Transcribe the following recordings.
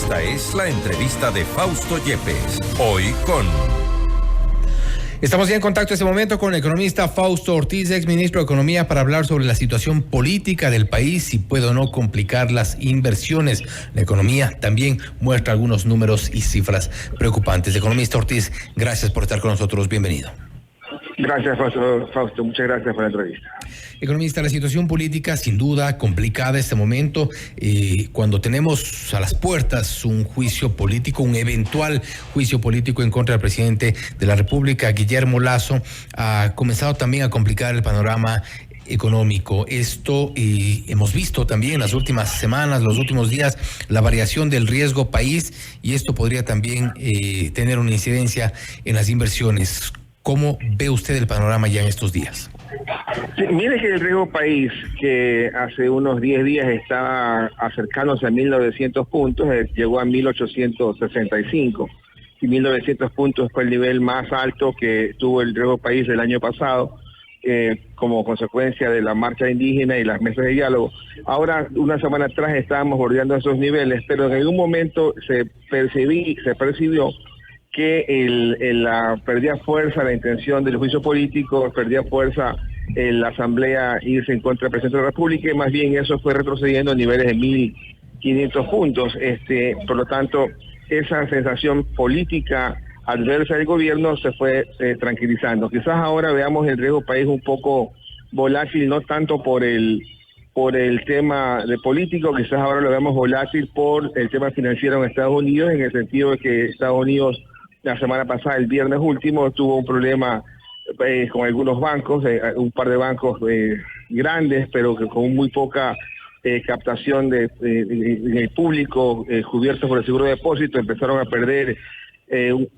Esta es la entrevista de Fausto Yepes. Hoy con... Estamos ya en contacto en este momento con el economista Fausto Ortiz, ex ministro de Economía, para hablar sobre la situación política del país, si puede o no complicar las inversiones. La economía también muestra algunos números y cifras preocupantes. Economista Ortiz, gracias por estar con nosotros. Bienvenido. Gracias, Fausto. Muchas gracias por la entrevista. Economista, la situación política sin duda complicada en este momento, cuando tenemos a las puertas un juicio político, un eventual juicio político en contra del presidente de la República, Guillermo Lasso, ha comenzado también a complicar el panorama económico. Esto hemos visto también en las últimas semanas, los últimos días, la variación del riesgo país, y esto podría también tener una incidencia en las inversiones. ¿Cómo ve usted el panorama ya en estos días? Sí, mire que el riesgo país, que hace unos 10 días estaba acercándose a 1.900 puntos, llegó a 1.865, y 1.900 puntos fue el nivel más alto que tuvo el riesgo país del año pasado, como consecuencia de la marcha indígena y las mesas de diálogo. Ahora, una semana atrás estábamos bordeando esos niveles, pero en algún momento se percibió que la perdía fuerza la intención del juicio político, perdía fuerza la asamblea irse en contra del presidente de la República, y más bien eso fue retrocediendo a niveles de 1.500 puntos. Por lo tanto, esa sensación política adversa del gobierno se fue tranquilizando. Quizás ahora veamos el riesgo país un poco volátil, no tanto por el tema de político, quizás ahora lo veamos volátil por el tema financiero en Estados Unidos, en el sentido de que Estados Unidos la semana pasada, el viernes último, tuvo un problema con algunos bancos, un par de bancos grandes, pero que con muy poca captación en el público, cubiertos por el seguro de depósito, empezaron a perder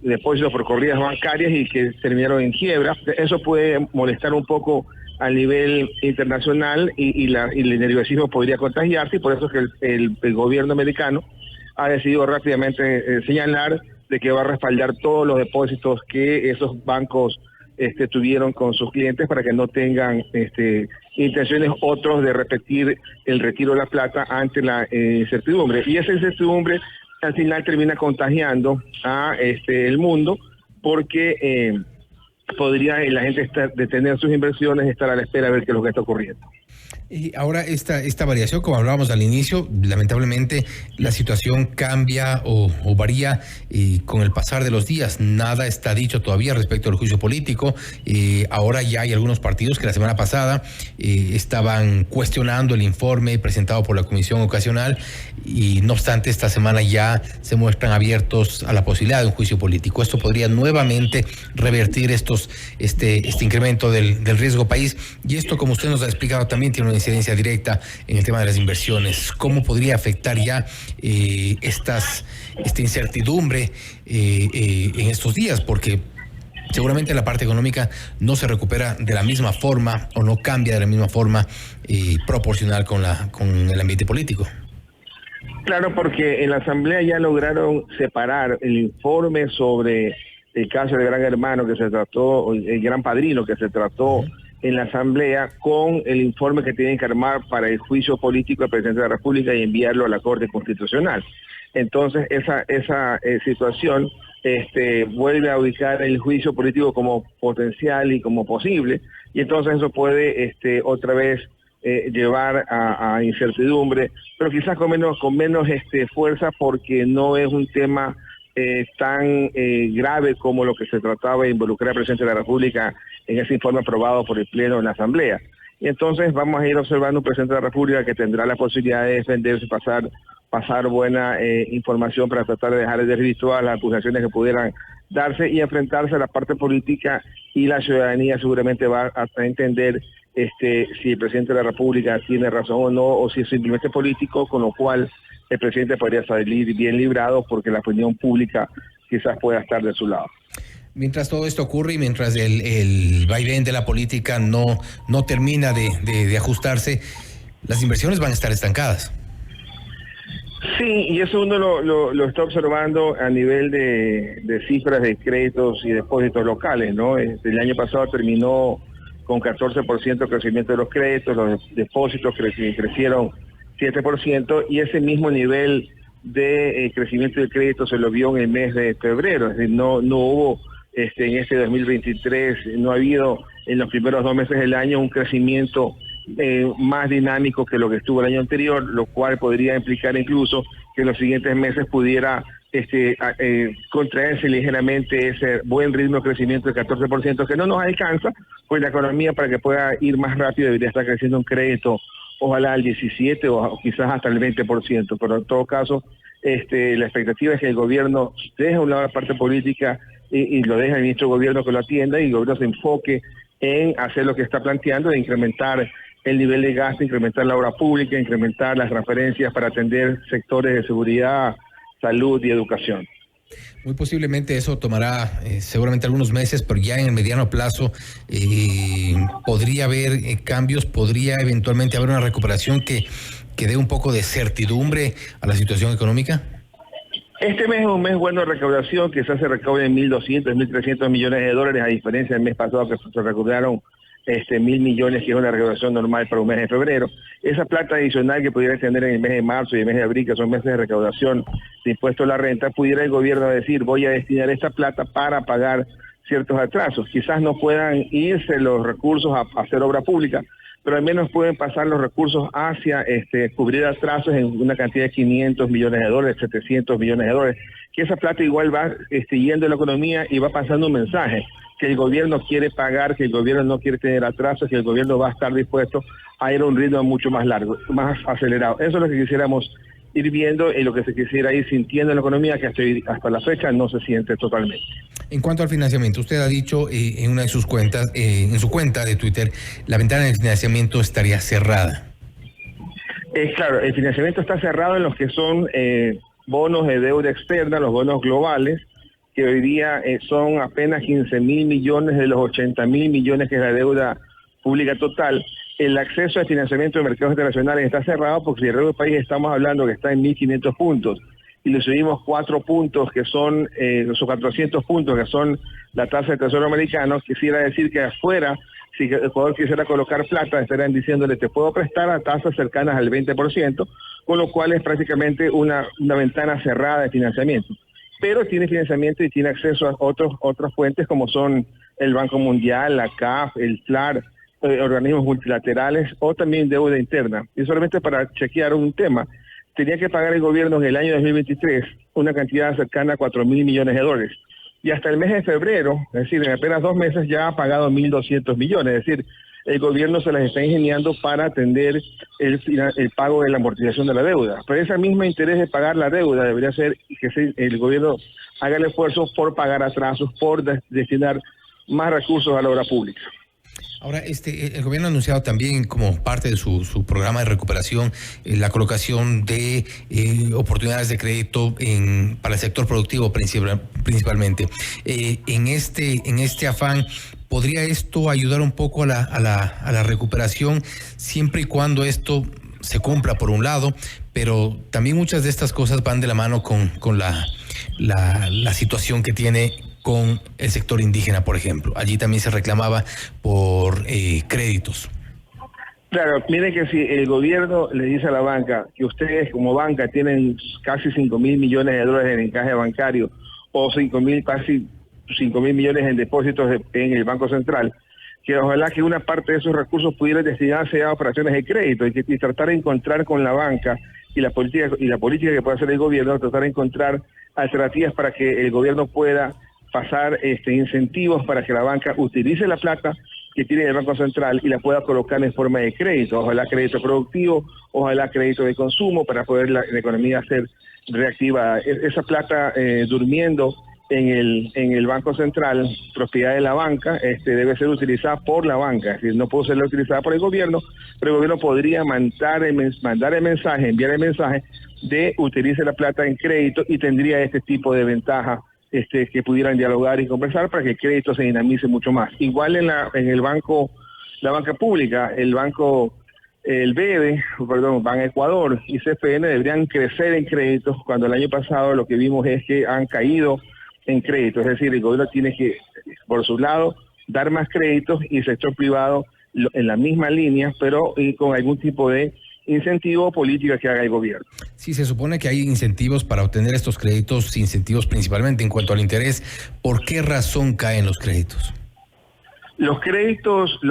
depósitos por corridas bancarias y que terminaron en quiebra. Eso puede molestar un poco a nivel internacional y el nerviosismo podría contagiarse, y por eso es que el gobierno americano ha decidido rápidamente señalar de que va a respaldar todos los depósitos que esos bancos tuvieron con sus clientes, para que no tengan intenciones otros de repetir el retiro de la plata ante la incertidumbre. Y esa incertidumbre al final termina contagiando a el mundo, porque podría la gente detener sus inversiones y estar a la espera de ver qué es lo que está ocurriendo. Y ahora esta variación, como hablábamos al inicio, lamentablemente la situación cambia o varía con el pasar de los días. Nada está dicho todavía respecto al juicio político. Ahora ya hay algunos partidos que la semana pasada estaban cuestionando el informe presentado por la Comisión Ocasional, y no obstante esta semana ya se muestran abiertos a la posibilidad de un juicio político. Esto podría nuevamente revertir este incremento del riesgo país, y esto, como usted nos ha explicado, también tiene una incidencia directa en el tema de las inversiones. ¿Cómo podría afectar ya esta incertidumbre en estos días? Porque seguramente la parte económica no se recupera de la misma forma, o no cambia de la misma forma proporcional con el ambiente político. Claro, porque en la Asamblea ya lograron separar el informe sobre el caso del Gran Hermano que se trató, el Gran Padrino que se trató en la Asamblea, con el informe que tienen que armar para el juicio político del presidente de la República y enviarlo a la Corte Constitucional. Entonces esa situación vuelve a ubicar el juicio político como potencial y como posible, y entonces eso puede otra vez llevar a incertidumbre, pero quizás con menos fuerza, porque no es un tema tan grave como lo que se trataba de involucrar al presidente de la República en ese informe aprobado por el Pleno en la Asamblea. Y entonces vamos a ir observando un presidente de la República que tendrá la posibilidad de defenderse, pasar buena información para tratar de dejar de desvirtuar las acusaciones que pudieran darse y enfrentarse a la parte política, y la ciudadanía seguramente va a entender si el presidente de la República tiene razón o no, o si es simplemente político, con lo cual el presidente podría salir bien librado, porque la opinión pública quizás pueda estar de su lado. Mientras todo esto ocurre y mientras el vaivén de la política no termina de ajustarse, las inversiones van a estar estancadas. Sí, y eso uno lo está observando a nivel de cifras de créditos y depósitos locales, ¿no? El año pasado terminó con 14% de crecimiento de los créditos, los depósitos crecieron 7%, y ese mismo nivel de crecimiento del crédito se lo vio en el mes de febrero, es decir, no hubo en este 2023, no ha habido en los primeros 2 meses del año un crecimiento más dinámico que lo que estuvo el año anterior, lo cual podría implicar incluso que en los siguientes meses pudiera contraerse ligeramente ese buen ritmo de crecimiento del 14% que no nos alcanza, pues la economía para que pueda ir más rápido debería estar creciendo un crédito, ojalá al 17 o quizás hasta el 20%, pero en todo caso la expectativa es que el gobierno deje a un lado la parte política y lo deje al ministro de gobierno que lo atienda y el gobierno se enfoque en hacer lo que está planteando, de incrementar el nivel de gasto, incrementar la obra pública, incrementar las transferencias para atender sectores de seguridad, salud y educación. Muy posiblemente eso tomará seguramente algunos meses, pero ya en el mediano plazo podría haber cambios, podría eventualmente haber una recuperación que dé un poco de certidumbre a la situación económica. Este mes es un mes bueno de recaudación, quizás se recauden 1.200, 1.300 millones de dólares, a diferencia del mes pasado que se recaudaron 1.000 millones, que es una recaudación normal para un mes de febrero. Esa plata adicional que pudiera tener en el mes de marzo y el mes de abril, que son meses de recaudación de impuesto a la renta, pudiera el gobierno decir, voy a destinar esta plata para pagar ciertos atrasos. Quizás no puedan irse los recursos a hacer obra pública, pero al menos pueden pasar los recursos hacia cubrir atrasos en una cantidad de 500 millones de dólares, 700 millones de dólares, que esa plata igual va yendo en la economía y va pasando un mensaje, que el gobierno quiere pagar, que el gobierno no quiere tener atrasos, que el gobierno va a estar dispuesto a ir a un ritmo mucho más largo, más acelerado. Eso es lo que quisiéramos ir viendo y lo que se quisiera ir sintiendo en la economía, que hasta la fecha no se siente totalmente. En cuanto al financiamiento, usted ha dicho en una de sus cuentas, en su cuenta de Twitter, la ventana de financiamiento estaría cerrada. Claro, el financiamiento está cerrado en los que son bonos de deuda externa, los bonos globales, que hoy día son apenas 15.000 millones de los 80.000 millones que es la deuda pública total. El acceso al financiamiento de mercados internacionales está cerrado porque si el resto del país estamos hablando que está en 1.500 puntos y le subimos 4 puntos que son, esos 400 puntos que son la tasa del Tesoro americano, quisiera decir que afuera, si Ecuador quisiera colocar plata, estarían diciéndole te puedo prestar a tasas cercanas al 20%, con lo cual es prácticamente una ventana cerrada de financiamiento. Pero tiene financiamiento y tiene acceso a otras fuentes como son el Banco Mundial, la CAF, el FLAR, organismos multilaterales o también deuda interna. Y solamente para chequear un tema, tenía que pagar el gobierno en el año 2023 una cantidad cercana a 4.000 millones de dólares. Y hasta el mes de febrero, es decir, en apenas 2 meses ya ha pagado 1.200 millones. Es decir, el gobierno se las está ingeniando para atender el pago de la amortización de la deuda. Pero ese mismo interés de pagar la deuda debería ser que el gobierno haga el esfuerzo por pagar atrasos, por destinar más recursos a la obra pública. Ahora, el gobierno ha anunciado también como parte de su programa de recuperación la colocación de oportunidades de crédito para el sector productivo principalmente. En este afán, ¿podría esto ayudar un poco a la recuperación siempre y cuando esto se cumpla por un lado, pero también muchas de estas cosas van de la mano con la situación que tiene con el sector indígena, por ejemplo? Allí también se reclamaba por créditos. Claro, miren que si el gobierno le dice a la banca que ustedes como banca tienen casi 5.000 millones de dólares en encaje bancario o casi 5.000 millones en depósitos en el Banco Central, que ojalá que una parte de esos recursos pudiera destinarse a operaciones de crédito y tratar de encontrar con la banca y la política que puede hacer el gobierno, tratar de encontrar alternativas para que el gobierno pueda pasar incentivos para que la banca utilice la plata que tiene el Banco Central y la pueda colocar en forma de crédito, ojalá crédito productivo, ojalá crédito de consumo para poder la economía ser reactivada. Esa plata durmiendo en el Banco Central, propiedad de la banca, debe ser utilizada por la banca, es decir, no puede ser utilizada por el gobierno, pero el gobierno podría enviar el mensaje de utilice la plata en crédito y tendría este tipo de ventaja que pudieran dialogar y conversar para que el crédito se dinamice mucho más. Igual en el banco, la banca pública, el BEDE, Ban Ecuador y CFN deberían crecer en créditos cuando el año pasado lo que vimos es que han caído en crédito, es decir, el gobierno tiene que, por su lado, dar más créditos y el sector privado en la misma línea, pero con algún tipo de incentivo o política que haga el gobierno. Sí, se supone que hay incentivos para obtener estos créditos, incentivos principalmente en cuanto al interés. ¿Por qué razón caen los créditos? Los créditos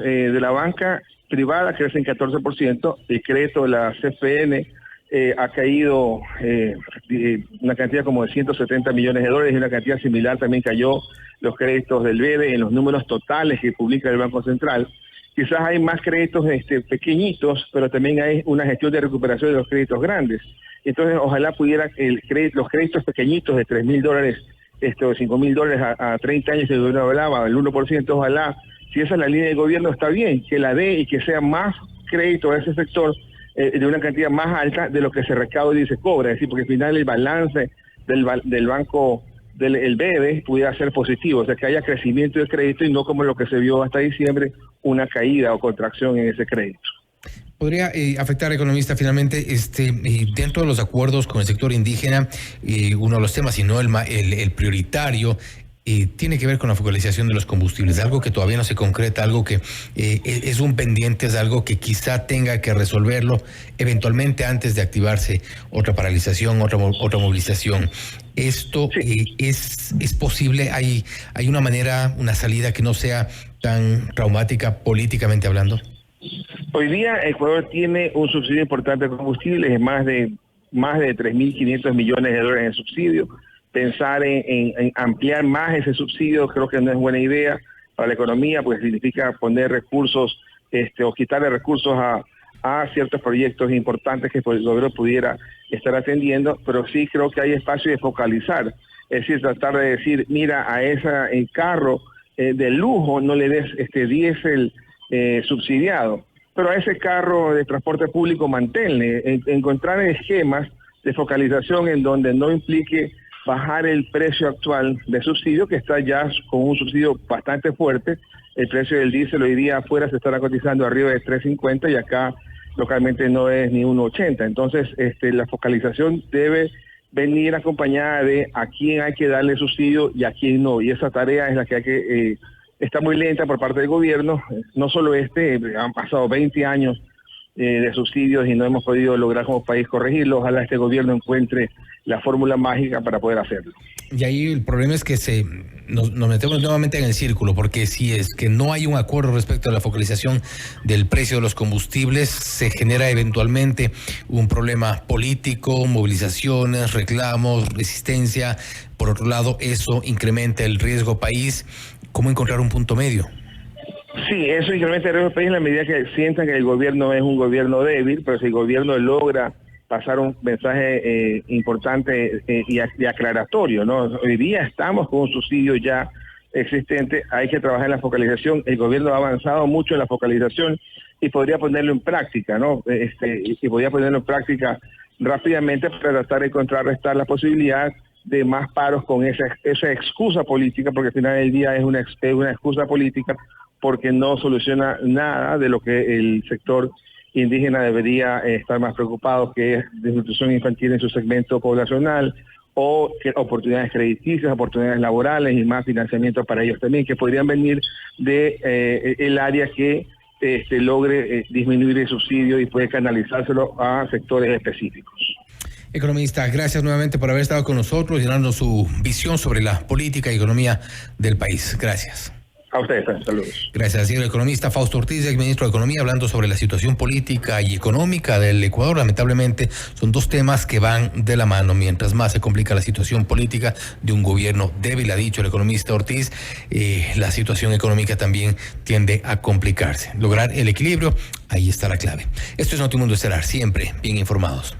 de la banca privada crecen 14%, el crédito de la CFN ha caído una cantidad como de $170 millones y una cantidad similar también cayó los créditos del BEDE en los números totales que publica el Banco Central. Quizás hay más créditos pequeñitos, pero también hay una gestión de recuperación de los créditos grandes. Entonces, ojalá pudiera los créditos pequeñitos de $3,000 o $5,000 a 30 años que el gobierno hablaba, el 1%, ojalá, si esa es la línea del gobierno, está bien, que la dé y que sea más crédito a ese sector de una cantidad más alta de lo que se recauda y se cobra. Es decir, porque al final el balance del banco, del BEDE, pudiera ser positivo, o sea, que haya crecimiento de crédito y no como lo que se vio hasta diciembre, una caída o contracción en ese crédito. ¿Podría afectar, economista, finalmente, dentro de los acuerdos con el sector indígena, uno de los temas, y no el prioritario, tiene que ver con la focalización de los combustibles, algo que todavía no se concreta, algo que es un pendiente, es algo que quizá tenga que resolverlo eventualmente antes de activarse otra paralización, otra movilización? ¿Esto es posible? ¿Hay una manera, una salida que no sea tan traumática políticamente hablando? Hoy día Ecuador tiene un subsidio importante de combustibles, es más de 3.500 millones de dólares en subsidio. Pensar en ampliar más ese subsidio creo que no es buena idea para la economía, porque significa poner recursos o quitarle recursos a ciertos proyectos importantes que el gobierno pudiera estar atendiendo, pero sí creo que hay espacio de focalizar, es decir, tratar de decir, mira, a ese carro de lujo no le des diésel subsidiado, pero a ese carro de transporte público manténle, encontrar esquemas de focalización en donde no implique bajar el precio actual de subsidio, que está ya con un subsidio bastante fuerte. El precio del diésel hoy día afuera se estará cotizando arriba de 3.50 y acá localmente no es ni 1.80. Entonces, la focalización debe venir acompañada de a quién hay que darle subsidio y a quién no. Y esa tarea es la que hay que está muy lenta por parte del gobierno. No solo han pasado 20 años de subsidios y no hemos podido lograr como país corregirlo. Ojalá este gobierno encuentre la fórmula mágica para poder hacerlo. Y ahí el problema es que nos metemos nuevamente en el círculo, porque si es que no hay un acuerdo respecto a la focalización del precio de los combustibles, se genera eventualmente un problema político, movilizaciones, reclamos, resistencia. Por otro lado, eso incrementa el riesgo país. ¿Cómo encontrar un punto medio? Sí, eso incrementa el riesgo país en la medida que sientan que el gobierno es un gobierno débil, pero si el gobierno logra pasar un mensaje importante y aclaratorio, ¿no? Hoy día estamos con un subsidio ya existente, hay que trabajar en la focalización. El gobierno ha avanzado mucho en la focalización y podría ponerlo en práctica, ¿no? Y podría ponerlo en práctica rápidamente para tratar de contrarrestar la posibilidad de más paros con esa excusa política, porque al final del día es una excusa política, porque no soluciona nada de lo que el sector indígena debería estar más preocupado, que es desnutrición infantil en su segmento poblacional, o oportunidades crediticias, oportunidades laborales y más financiamiento para ellos también, que podrían venir de el área que logre disminuir el subsidio y puede canalizárselo a sectores específicos. Economista, gracias nuevamente por haber estado con nosotros y darnos su visión sobre la política y economía del país. Gracias. A ustedes, saludos. Gracias, señor economista Fausto Ortiz, exministro de Economía, hablando sobre la situación política y económica del Ecuador. Lamentablemente son dos temas que van de la mano. Mientras más se complica la situación política de un gobierno débil, ha dicho el economista Ortiz, la situación económica también tiende a complicarse. Lograr el equilibrio, ahí está la clave. Esto es Notimundo Estelar, siempre bien informados.